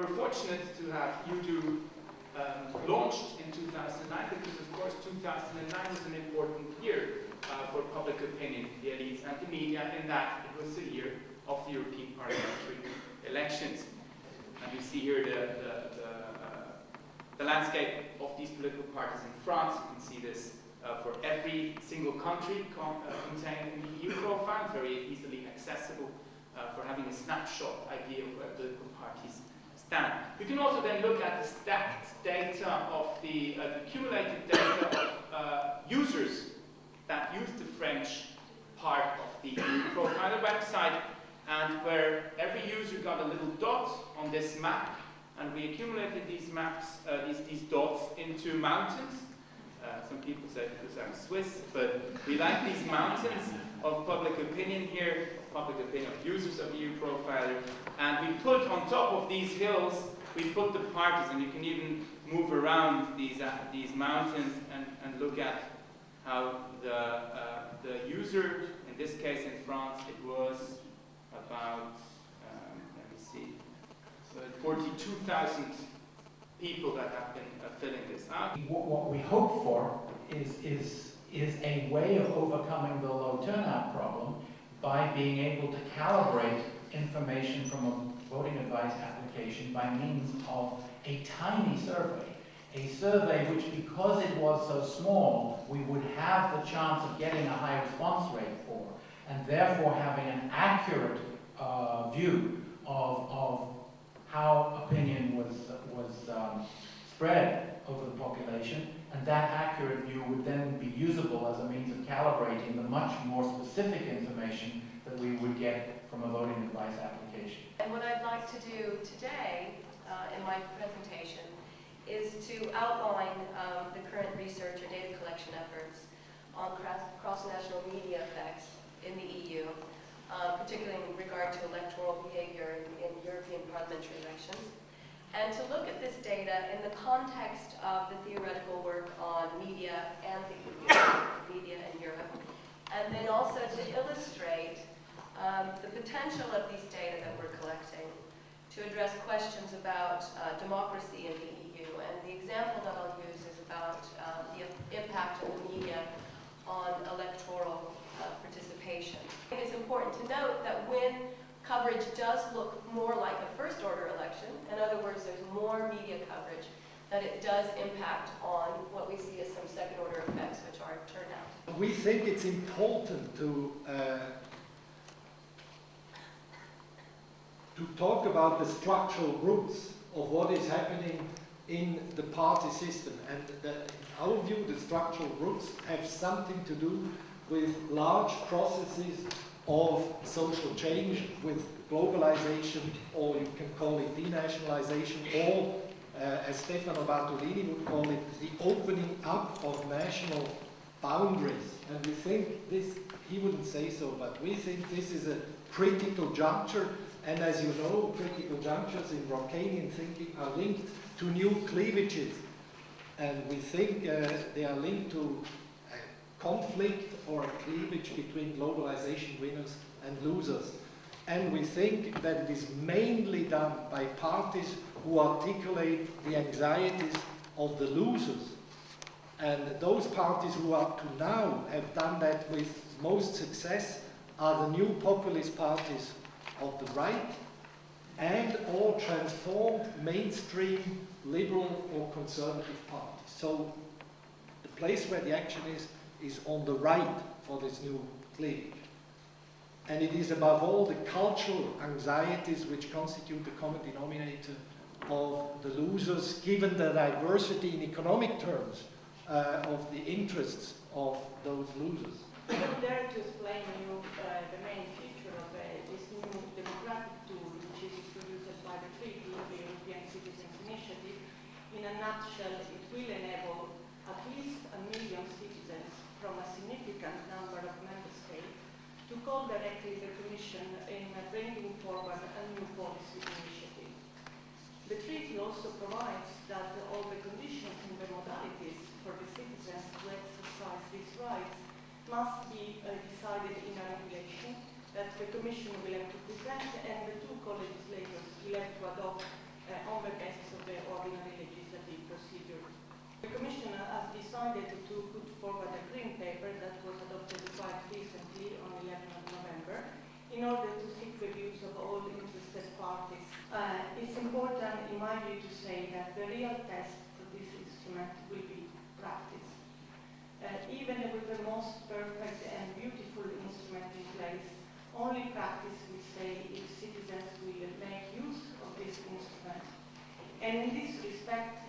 we're fortunate to have YouTube launched in 2009 because, of course, 2009 was an important year for public opinion, the elites and the media, in that it was the year of the European parliamentary elections. And you see here the landscape of these political parties in France. You can see this for every single country contained in the EU profile, very easily accessible for having a snapshot idea of where political parties stand. You can also then look at the stacked data of the accumulated data of users that use the French part of the EU profiler website, and where every user got a little dot on this map, and we accumulated these maps, these dots into mountains. Some people say because I'm Swiss, but we like these mountains of public opinion here, public opinion of users of EU Profiler, and we put on top of these hills, we put the parties, and you can even move around these mountains and look at how the user, in this case in France, it was about, let me see, 42,000 people that have been filling this out. What we hope for is a way of overcoming the low turnout problem by being able to calibrate information from a voting advice application by means of a tiny survey. A survey which, because it was so small, we would have the chance of getting a high response rate for, and therefore having an accurate view of how opinion was spread over the population, and that accurate view would then be usable as a means of calibrating the much more specific information that we would get from a voting advice application. And what I'd like to do today in my presentation is to outline the current research or data collection efforts on cross-national media effects in the EU, particularly in regard to electoral behavior in European parliamentary elections, and to look at this data in the context of the theoretical work on media and the EU, media in Europe, and then also to illustrate the potential of these data that we're collecting to address questions about democracy in the EU. And the example that I'll use is about the impact of the media on electoral participation. It is important to note that when coverage does look more like a first-order election, in other words, there's more media coverage, that it does impact on what we see as some second-order effects, which are turnout. We think it's important to talk about the structural roots of what is happening in the party system. And in our view, the structural roots have something to do with large processes of social change, with globalization, or you can call it denationalization, or as Stefano Bartolini would call it, the opening up of national boundaries. And we think this, he wouldn't say so, but we think this is a critical juncture. And as you know, critical junctures in Rockeanian thinking are linked to new cleavages. And we think they are linked to a conflict or a cleavage between globalization winners and losers. And we think that it is mainly done by parties who articulate the anxieties of the losers. And those parties who up to now have done that with most success are the new populist parties of the right and or transformed mainstream liberal or conservative parties. So the place where the action is on the right for this new cleavage. And it is above all the cultural anxieties which constitute the common denominator of the losers, given the diversity in economic terms of the interests of those losers. I don't dare to explain you the main feature of this new democratic tool which is introduced by the treaty, the European Citizens Initiative. In a nutshell, it will enable at least 1 million citizens from a significant number of member states to call directly the Commission in bringing forward a new policy initiative. The treaty also provides that all the conditions and the modalities for the citizens to exercise these rights must be decided in a regulation that the Commission will have to present and the two co-legislators will have to adopt on decided to put forward a green paper that was adopted quite recently on 11th of November in order to seek the views of all interested parties. It's important, in my view, to say that the real test for this instrument will be practice. Even with the most perfect and beautiful instrument in place, only practice will say if citizens will make use of this instrument. And in this respect,